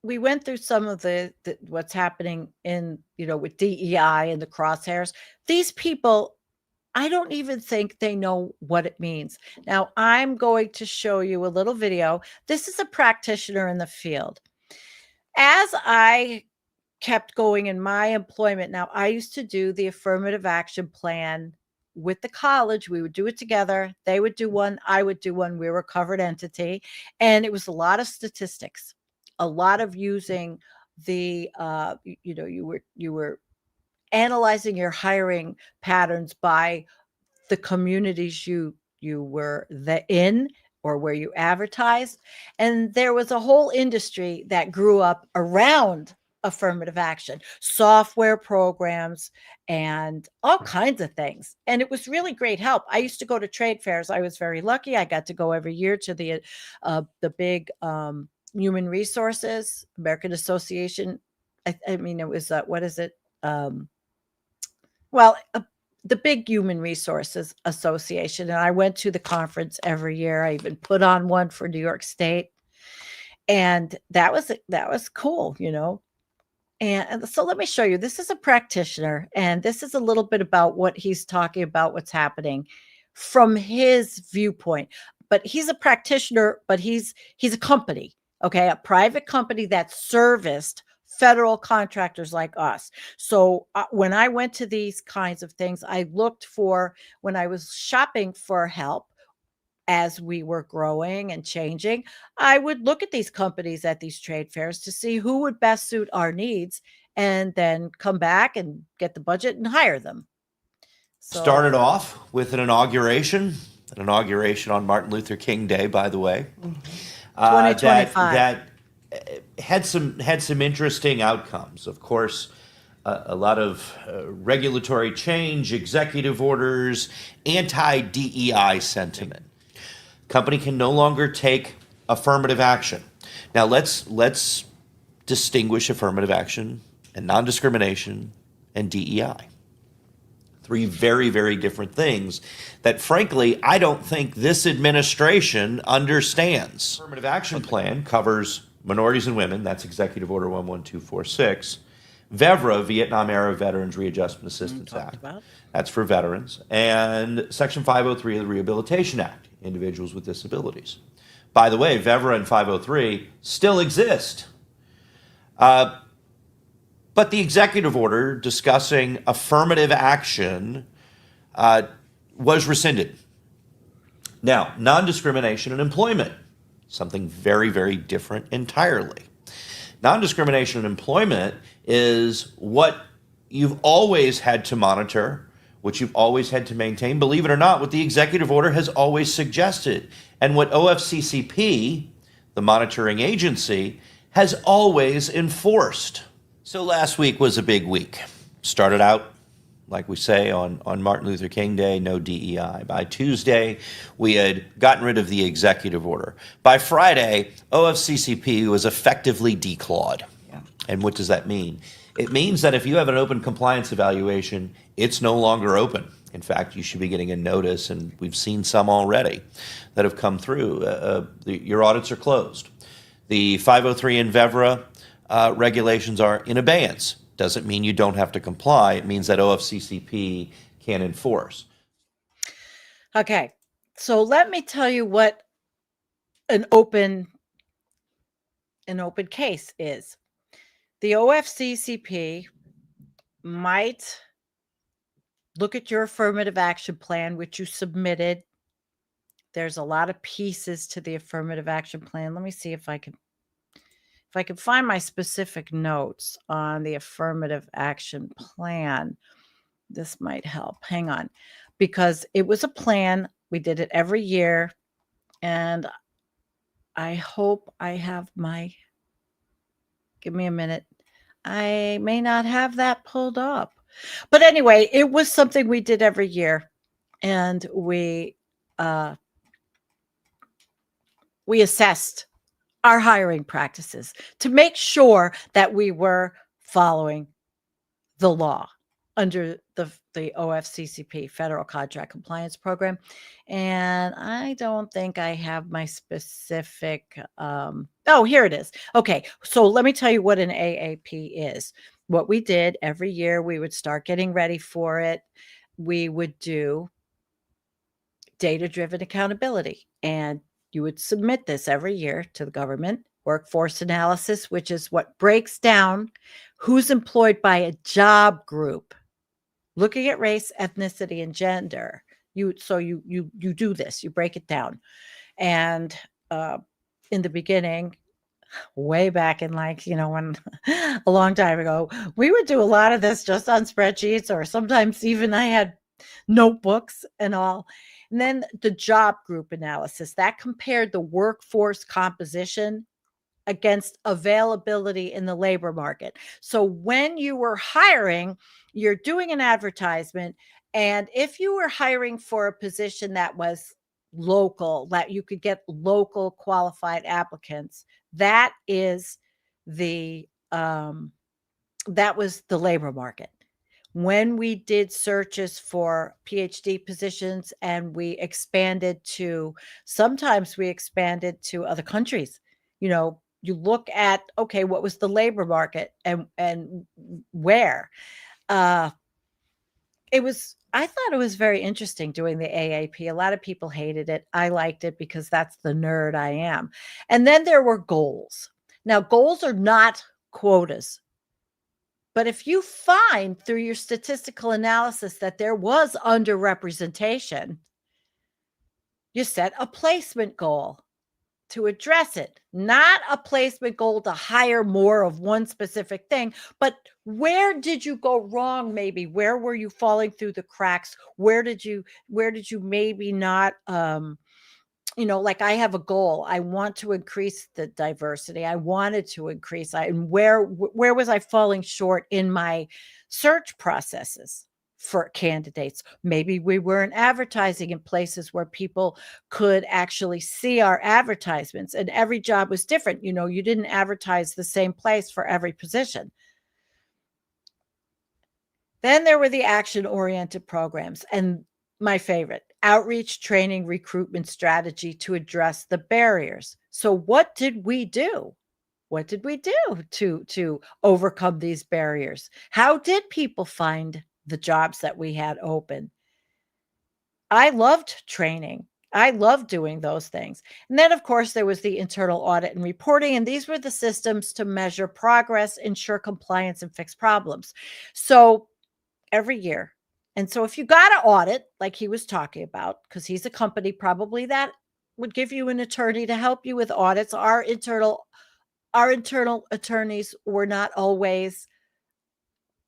We went through some of the what's happening in, with DEI and the crosshairs. These people, I don't even think they know what it means. Now, I'm going to show you a little video. This is a practitioner in the field. As I kept going in my employment, now I used to do the affirmative action plan with the college. We would do it together. They would do one, I would do one. We were a covered entity, and it was a lot of statistics, a lot of using the you were analyzing your hiring patterns by the communities you were in, or where you advertised. And there was a whole industry that grew up around affirmative action, software programs, and all kinds of things. And it was really great help. I used to go to trade fairs. I was very lucky. I got to go every year to the big human resources, American Association. I mean, it was, what is it? The big Human Resources Association. And I went to the conference every year. I even put on one for New York State. And that was cool, And so let me show you. This is a practitioner, and this is a little bit about what he's talking about, what's happening from his viewpoint. But he's a practitioner, but he's a company, okay? A private company that serviced federal contractors like us. So when I went to these kinds of things, I looked for, when I was shopping for help as we were growing and changing, I would look at these companies at these trade fairs to see who would best suit our needs, and then come back and get the budget and hire them. So, started off with an inauguration on Martin Luther King Day, by the way. 2025. That had some interesting outcomes. Of course, a lot of regulatory change, executive orders, anti-DEI sentiment. Company can no longer take affirmative action. Now let's distinguish affirmative action and non-discrimination and DEI. Three very, very different things that, frankly, I don't think this administration understands. Affirmative action plan covers minorities and women. That's Executive Order 11246. VEVRA, Vietnam Era Veterans Readjustment Assistance Act. That's for veterans. And Section 503 of the Rehabilitation Act, individuals with disabilities. By the way, VEVRA and 503 still exist. But the executive order discussing affirmative action was rescinded. Now, non-discrimination in employment, something very, very different entirely. Non-discrimination in employment is what you've always had to monitor, what you've always had to maintain, believe it or not, what the executive order has always suggested, and what OFCCP, the monitoring agency, has always enforced. So last week was a big week. Started out, like we say, on Martin Luther King Day, no DEI. By Tuesday, we had gotten rid of the executive order. By Friday, OFCCP was effectively declawed. Yeah. And what does that mean? It means that if you have an open compliance evaluation, it's no longer open. In fact, you should be getting a notice, and we've seen some already that have come through. Your audits are closed. The 503 and VEVRA regulations are in abeyance. Doesn't mean you don't have to comply. It means that OFCCP can enforce. Okay, so let me tell you what an open case is. The OFCCP might look at your affirmative action plan, which you submitted. There's a lot of pieces to the affirmative action plan. Let me see if I can find my specific notes on the affirmative action plan. This might help. Hang on. Because it was a plan. We did it every year. And I hope I have give me a minute. I may not have that pulled up. But anyway, it was something we did every year. And we assessed our hiring practices to make sure that we were following the law. under the OFCCP, Federal Contract Compliance Program. And I don't think I have my specific, oh, here it is. Okay, so let me tell you what an AAP is. What we did every year, we would start getting ready for it. We would do data-driven accountability, and you would submit this every year to the government. Workforce analysis, which is what breaks down who's employed by a job group, looking at race, ethnicity, and gender. You do this, you break it down. And in the beginning, way back in when a long time ago, we would do a lot of this just on spreadsheets, or sometimes even I had notebooks and all. And then the job group analysis, that compared the workforce composition against availability in the labor market. So when you were hiring, you're doing an advertisement, and if you were hiring for a position that was local, that you could get local qualified applicants, that is the that was the labor market. When we did searches for PhD positions, and sometimes we expanded to other countries, you look at, okay, what was the labor market and where? I thought it was very interesting doing the AAP. A lot of people hated it. I liked it because that's the nerd I am. And then there were goals. Now, goals are not quotas. But if you find through your statistical analysis that there was underrepresentation, you set a placement goal to address it, not a placement goal to hire more of one specific thing, but where did you go wrong? Maybe where were you falling through the cracks? Where did you maybe not, like I have a goal. I want to increase the diversity. I wanted to increase, and where was I falling short in my search processes for candidates? Maybe we weren't advertising in places where people could actually see our advertisements, and every job was different. You didn't advertise the same place for every position. Then there were the action-oriented programs, and my favorite, outreach, training, recruitment strategy to address the barriers. So what did we do? What did we do to overcome these barriers? How did people find the jobs that we had open? I loved training. I loved doing those things. And then, of course, there was the internal audit and reporting, and these were the systems to measure progress, ensure compliance, and fix problems. So every year. And so if you got an audit, like he was talking about, because he's a company probably that would give you an attorney to help you with audits. Our internal attorneys were not always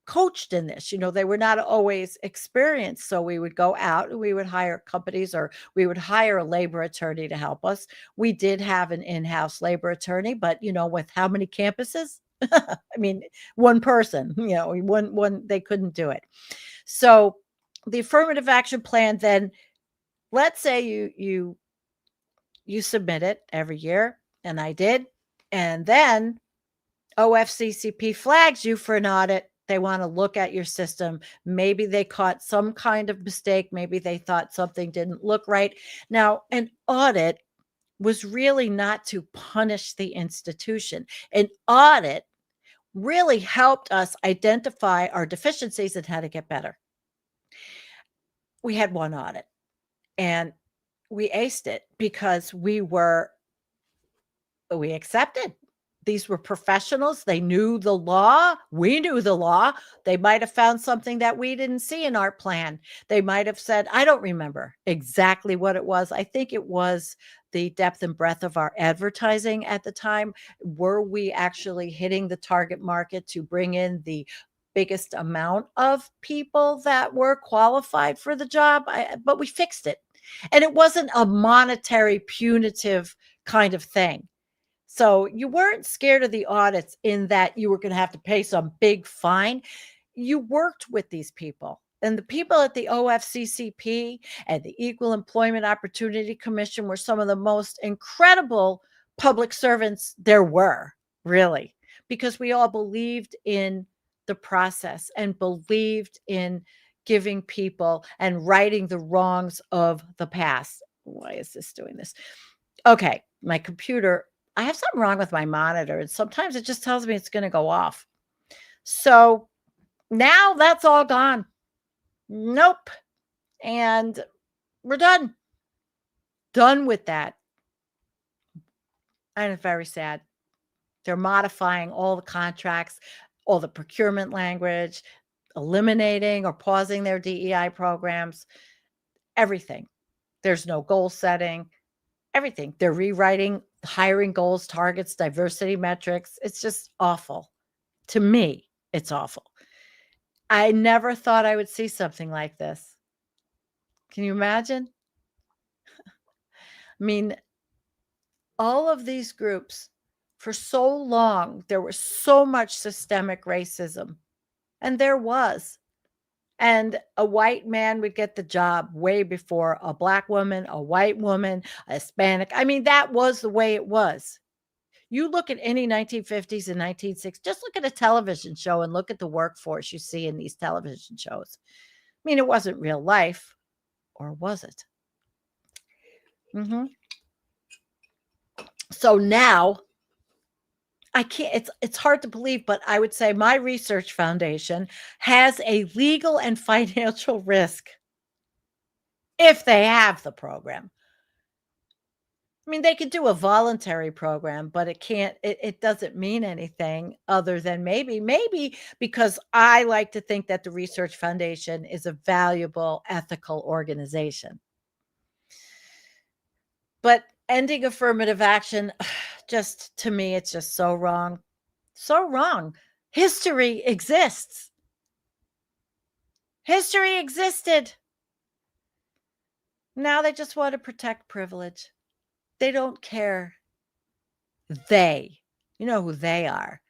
coached in this. They were not always experienced. So we would go out and we would hire companies, or we would hire a labor attorney to help us. We did have an in-house labor attorney, but with how many campuses? I mean, one person, one, they couldn't do it. So the affirmative action plan, then let's say you submit it every year, and I did. And then OFCCP flags you for an audit. They want to look at your system. Maybe they caught some kind of mistake. Maybe they thought something didn't look right. Now, an audit was really not to punish the institution. An audit really helped us identify our deficiencies and how to get better. We had one audit, and we aced it because we accepted. These were professionals. They knew the law. We knew the law. They might have found something that we didn't see in our plan. They might have said, I don't remember exactly what it was. I think it was the depth and breadth of our advertising at the time. Were we actually hitting the target market to bring in the biggest amount of people that were qualified for the job? But we fixed it. And it wasn't a monetary punitive kind of thing. So you weren't scared of the audits in that you were going to have to pay some big fine. You worked with these people, and the people at the OFCCP and the Equal Employment Opportunity Commission were some of the most incredible public servants there were, really, because we all believed in the process and believed in giving people and righting the wrongs of the past. Why is this doing this? Okay, my computer, I have something wrong with my monitor, and sometimes it just tells me it's going to go off. So now that's all gone. Nope. And we're done. Done with that. And it's very sad. They're modifying all the contracts, all the procurement language, eliminating or pausing their DEI programs, everything. There's no goal setting, everything. They're rewriting hiring goals, targets, diversity metrics. It's just awful. To me, it's awful. I never thought I would see something like this. Can you imagine? I mean, all of these groups, for so long, there was so much systemic racism, and there was. And a white man would get the job way before a black woman, a white woman, a Hispanic. I mean, that was the way it was. You look at any 1950s and 1960s, just look at a television show and look at the workforce you see in these television shows. I mean, it wasn't real life, or was it? So now, I can't, it's hard to believe, but I would say my research foundation has a legal and financial risk if they have the program. I mean, they could do a voluntary program, but it doesn't mean anything other than maybe because I like to think that the Research Foundation is a valuable, ethical organization. But ending affirmative action, just to me, it's just so wrong. So wrong. History exists. History existed. Now they just want to protect privilege. They don't care. You know who they are.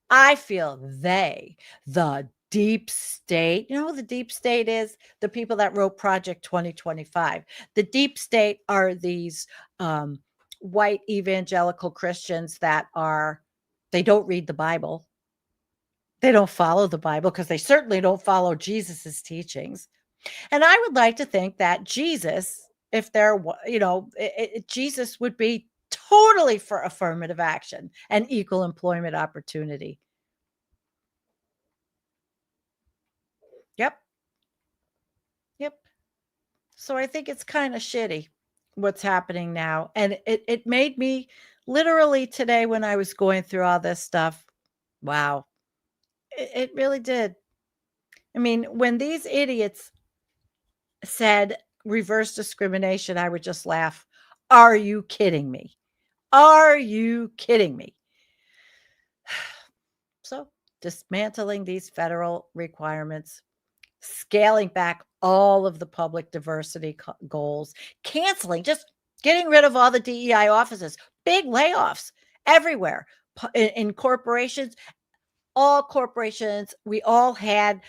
I feel the deep state. You know who the deep state is? The people that wrote Project 2025. The deep state are these white evangelical Christians that they don't read the Bible. They don't follow the Bible because they certainly don't follow Jesus's teachings. And I would like to think that Jesus, if there, Jesus would be totally for affirmative action and equal employment opportunity. Yep. So I think it's kind of shitty what's happening now. And it made me literally today when I was going through all this stuff. Wow. It really did. I mean, when these idiots said reverse discrimination, I would just laugh. Are you kidding me? Are you kidding me? So dismantling these federal requirements, scaling back all of the public diversity goals, canceling, just getting rid of all the DEI offices, big layoffs everywhere in corporations, all corporations. We all had,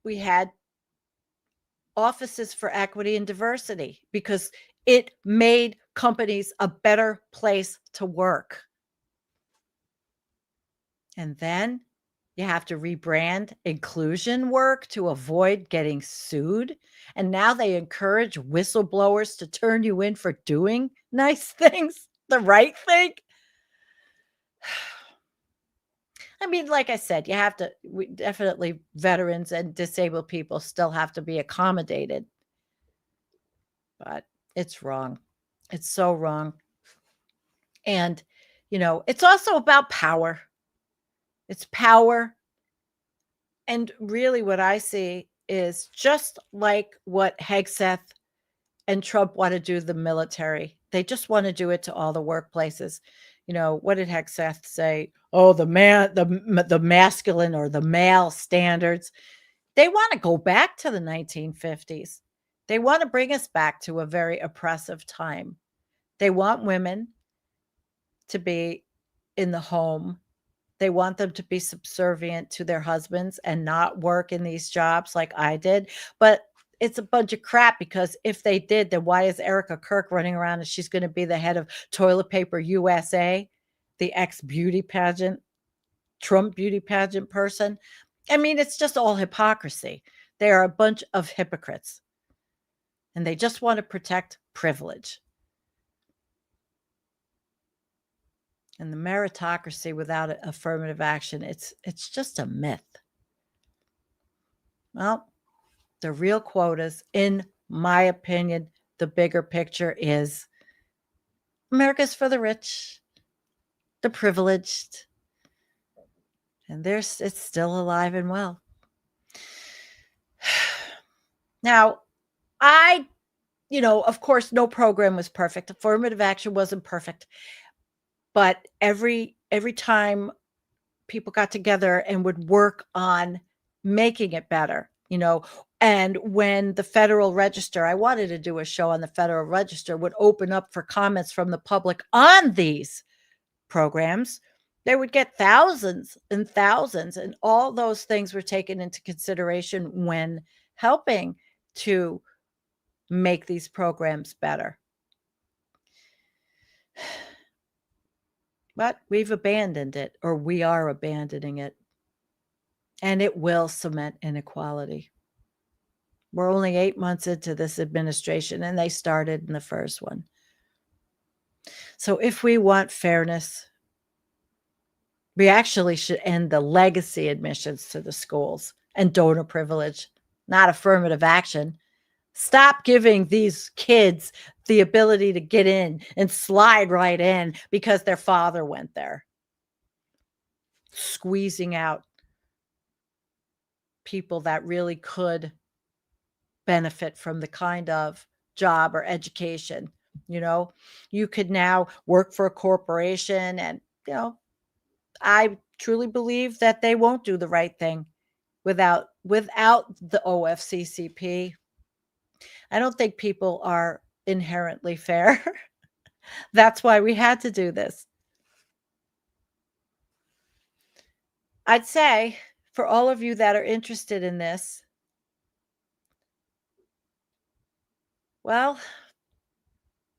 we had offices for equity and diversity because it made companies a better place to work. And then you have to rebrand inclusion work to avoid getting sued. And now they encourage whistleblowers to turn you in for doing nice things, the right thing. I mean, like I said, definitely veterans and disabled people still have to be accommodated. But it's wrong. It's so wrong. And, it's also about power. It's power. And really what I see is just like what Hegseth and Trump want to do to the military. They just want to do it to all the workplaces. What did Hegseth say? Oh, the masculine or the male standards. They want to go back to the 1950s. They want to bring us back to a very oppressive time. They want women to be in the home. They want them to be subservient to their husbands and not work in these jobs like I did. But it's a bunch of crap, because if they did, then why is Erica Kirk running around and she's going to be the head of Toilet Paper USA, the ex-beauty pageant? Trump beauty pageant person. I mean, it's just all hypocrisy. They are a bunch of hypocrites. And they just want to protect privilege. And the meritocracy without affirmative action, it's just a myth. Well, the real quotas, in my opinion, the bigger picture is America's for the rich, the privileged, and it's still alive and well. Now, of course, no program was perfect. Affirmative action wasn't perfect. But every time people got together and would work on making it better, and when the Federal Register, I wanted to do a show on the Federal Register, would open up for comments from the public on these programs, they would get thousands and thousands, and all those things were taken into consideration when helping to make these programs better. But we've abandoned it, or we are abandoning it. And it will cement inequality. We're only 8 months into this administration, and they started in the first one. So if we want fairness, we actually should end the legacy admissions to the schools and donor privilege, not affirmative action. Stop giving these kids the ability to get in and slide right in because their father went there. Squeezing out people that really could benefit from the kind of job or education. You could now work for a corporation, and, I truly believe that they won't do the right thing without the OFCCP. I don't think people are inherently fair. That's why we had to do this. I'd say for all of you that are interested in this, well,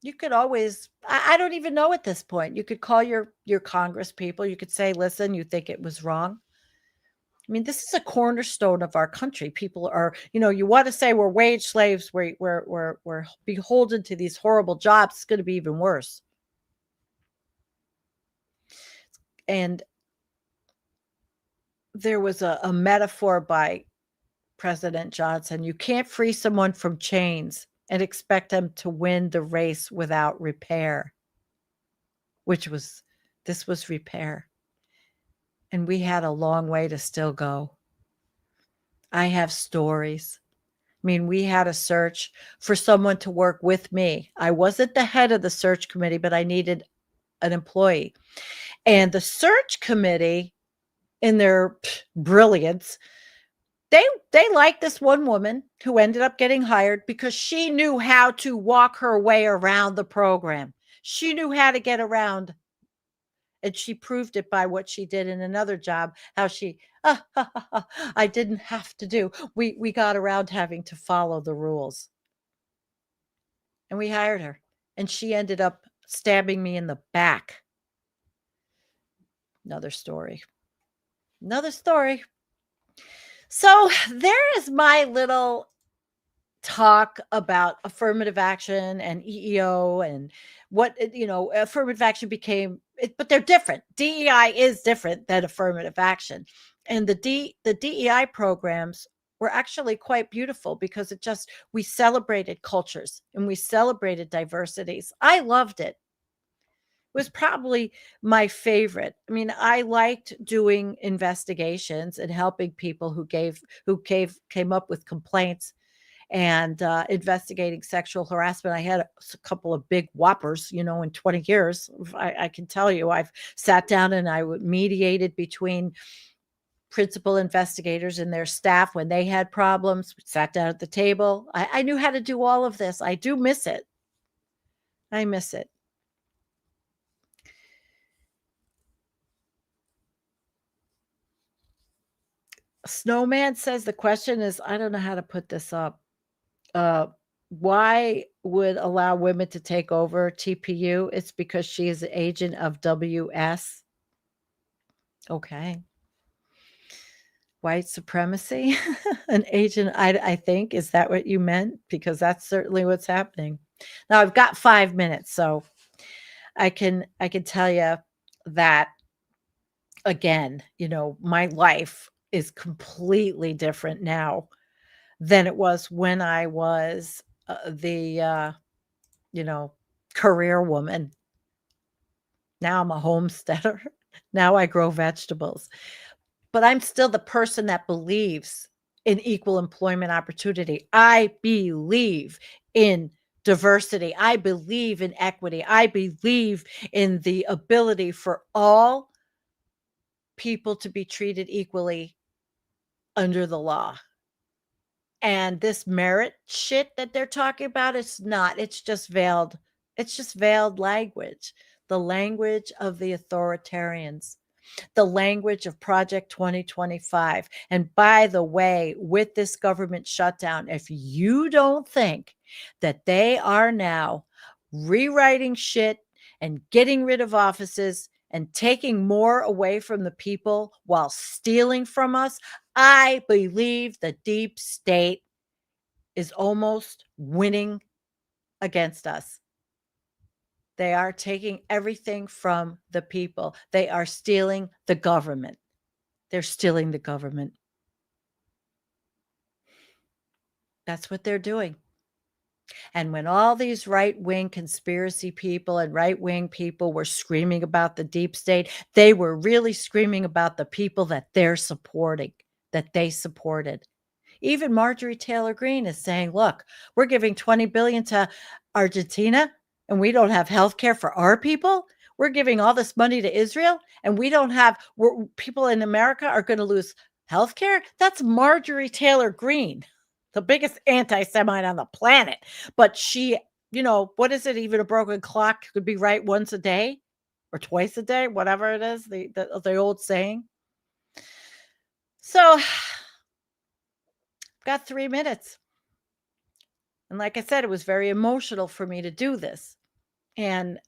you could always, I don't even know at this point. You could call your Congress people. You could say, listen, you think it was wrong. I mean, this is a cornerstone of our country. People are, you want to say we're wage slaves, we're beholden to these horrible jobs. It's going to be even worse. And there was a metaphor by President Johnson. You can't free someone from chains and expect them to win the race without repair, this was repair. And we had a long way to still go. I have stories. I mean, we had a search for someone to work with me. I wasn't the head of the search committee, but I needed an employee. And the search committee, in their brilliance, they liked this one woman who ended up getting hired because she knew how to walk her way around the program. She knew how to get around. And she proved it by what she did in another job, how she, I didn't have to do. We got around having to follow the rules. And we hired her. And she ended up stabbing me in the back. Another story. So there is my little talk about affirmative action and EEO and what, affirmative action became, but they're different. DEI is different than affirmative action. And the DEI programs were actually quite beautiful because we celebrated cultures and we celebrated diversities. I loved it. It was probably my favorite. I mean, I liked doing investigations and helping people who came up with complaints and investigating sexual harassment. I had a couple of big whoppers, in 20 years. I can tell you, I've sat down and I mediated between principal investigators and their staff when they had problems. We sat down at the table. I knew how to do all of this. I do miss it. I miss it. Snowman says the question is, I don't know how to put this up. Why would allow women to take over TPU? It's because she is an agent of WS. Okay. white supremacy, an agent, I think. Is that what you meant? Because that's certainly what's happening. Now I've got 5 minutes, so I can tell you that again, my life is completely different now than it was when I was the career woman. Now I'm a homesteader. Now I grow vegetables. But I'm still the person that believes in equal employment opportunity. I believe in diversity. I believe in equity. I believe in the ability for all people to be treated equally under the law. And this merit shit that they're talking about, it's not. It's just veiled language. The language of the authoritarians. The language of Project 2025. And by the way, with this government shutdown, if you don't think that they are now rewriting shit and getting rid of offices and taking more away from the people while stealing from us, I believe the deep state is almost winning against us. They are taking everything from the people. They are stealing the government. They're stealing the government. That's what they're doing. And when all these right-wing conspiracy people and right-wing people were screaming about the deep state, they were really screaming about the people that they're supporting, that they supported. Even Marjorie Taylor Greene is saying, look, we're giving $20 billion to Argentina and we don't have health care for our people. We're giving all this money to Israel and people in America are going to lose health care. That's Marjorie Taylor Greene, the biggest anti-Semite on the planet. But she, what is it? Even a broken clock could be right once a day or twice a day, whatever it is, the old saying. So got 3 minutes. And like I said, it was very emotional for me to do this. And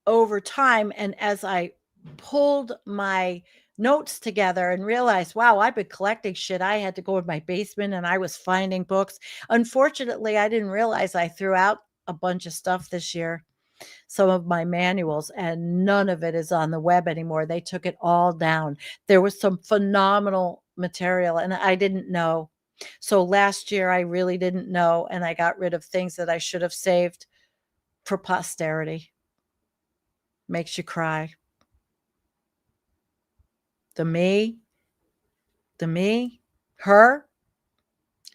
over time, and as I pulled my notes together and realized, wow, I've been collecting shit. I had to go in my basement and I was finding books. Unfortunately, I didn't realize I threw out a bunch of stuff this year, some of my manuals, and none of it is on the web anymore. They took it all down. There was some phenomenal material and I didn't know. So last year I really didn't know, and I got rid of things that I should have saved for posterity. Makes you cry. The me, her,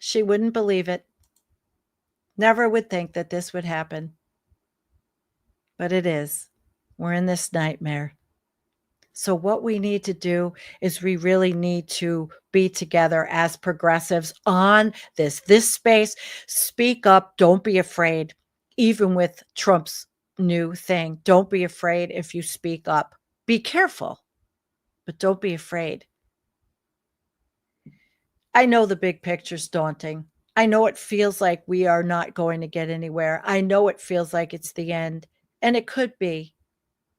she wouldn't believe it. Never would think that this would happen. But it is. We're in this nightmare. So what we need to do is we really need to be together as progressives on this space. Speak up. Don't be afraid. Even with Trump's new thing, don't be afraid if you speak up. Be careful, but don't be afraid. I know the big picture's daunting. I know it feels like we are not going to get anywhere. I know it feels like it's the end, and it could be.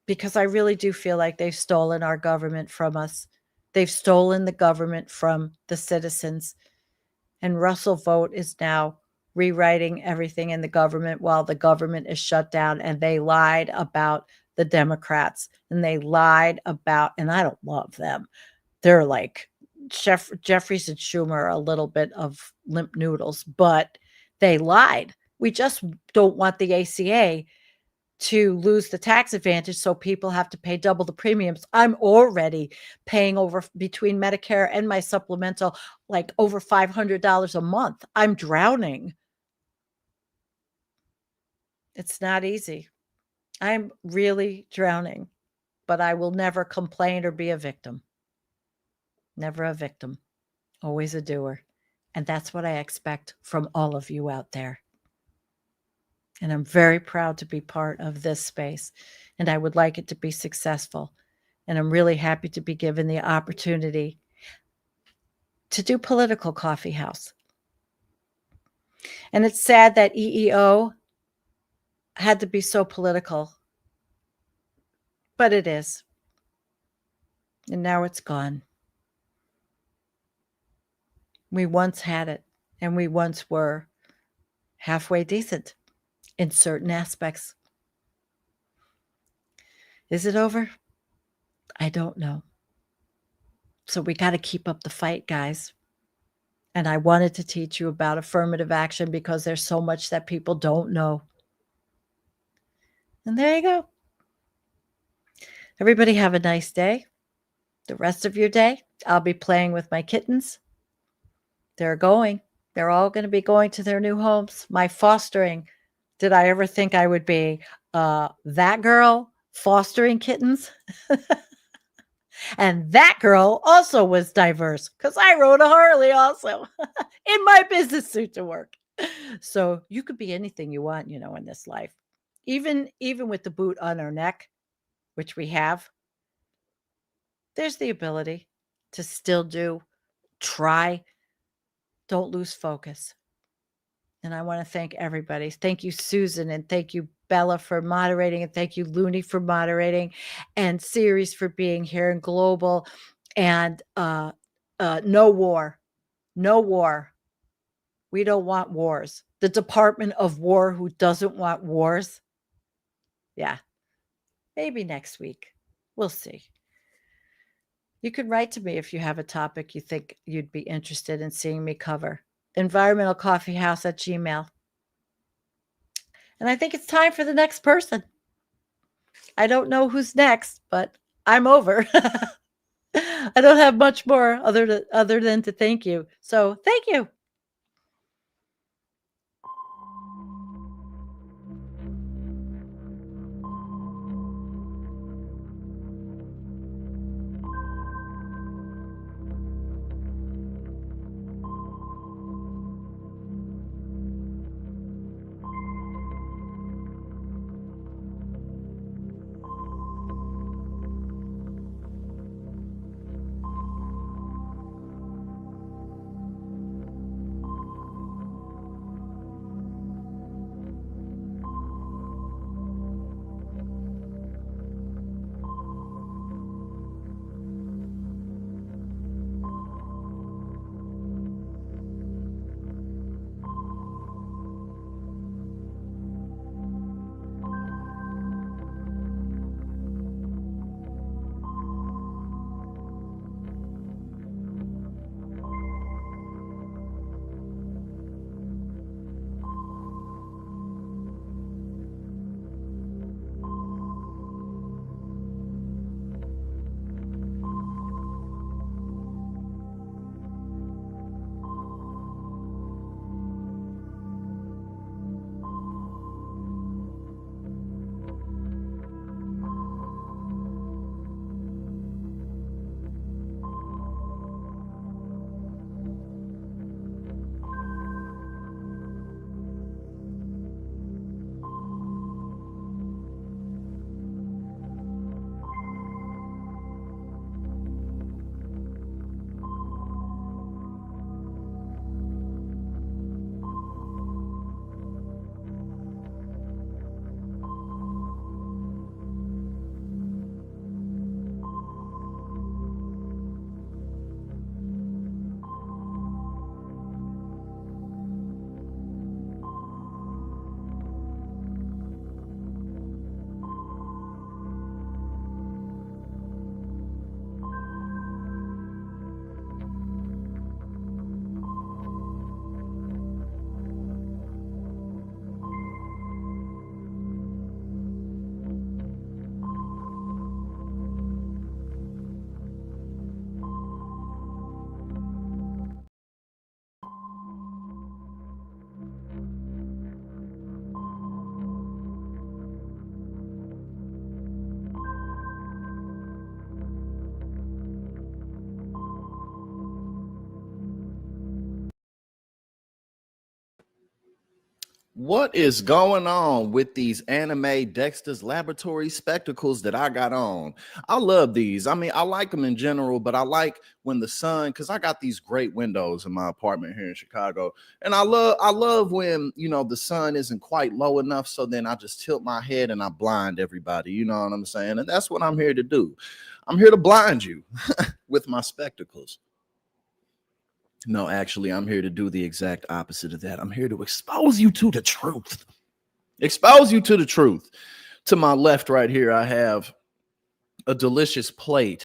Because I really do feel like they've stolen our government from us. They've stolen the government from the citizens. And Russell Vogt is now rewriting everything in the government while the government is shut down. And they lied about the Democrats. And they lied about, and I don't love them. They're like Jeffries and Schumer, a little bit of limp noodles, but they lied. We just don't want the ACA to lose the tax advantage, so people have to pay double the premiums. I'm already paying over, between Medicare and my supplemental, like over $500 a month. I'm drowning. It's not easy. I'm really drowning, but I will never complain or be a victim. Never a victim, always a doer. And that's what I expect from all of you out there. And I'm very proud to be part of this space. And I would like it to be successful. And I'm really happy to be given the opportunity to do Political Coffeehouse. And it's sad that EEO had to be so political. But it is. And now it's gone. We once had it, and we once were halfway decent in certain aspects. Is it over? I don't know. So we got to keep up the fight, guys. And I wanted to teach you about affirmative action because there's so much that people don't know. And there you go. Everybody have a nice day. The rest of your day, I'll be playing with my kittens. They're going. They're all going to be going to their new homes. My fostering. Did I ever think I would be that girl fostering kittens? And that girl also was diverse because I rode a Harley also in my business suit to work. So you could be anything you want, you know, in this life. Even with the boot on our neck, which we have, there's the ability to still try. Don't lose focus. And I want to thank everybody. Thank you, Susan, and thank you, Bella, for moderating, and thank you, Looney, for moderating, and Series for being here, and Global, and no war. No war. We don't want wars. The Department of War, who doesn't want wars? Yeah. Maybe next week. We'll see. You can write to me if you have a topic you think you'd be interested in seeing me cover. environmentalcoffeehouse@gmail.com. And I think it's time for the next person. I don't know who's next, but I'm over. I don't have much more other than to thank you. So thank you. What is going on with these anime Dexter's Laboratory spectacles that I got on? I love these. I mean, I like them in general, but I like when the sun, because I got these great windows in my apartment here in Chicago. And I love when, you know, the sun isn't quite low enough. So then I just tilt my head and I blind everybody. You know what I'm saying? And that's what I'm here to do. I'm here to blind you with my spectacles. No, actually, I'm here to do the exact opposite of that. I'm here to expose you to the truth. Expose you to the truth. To my left right here, I have a delicious plate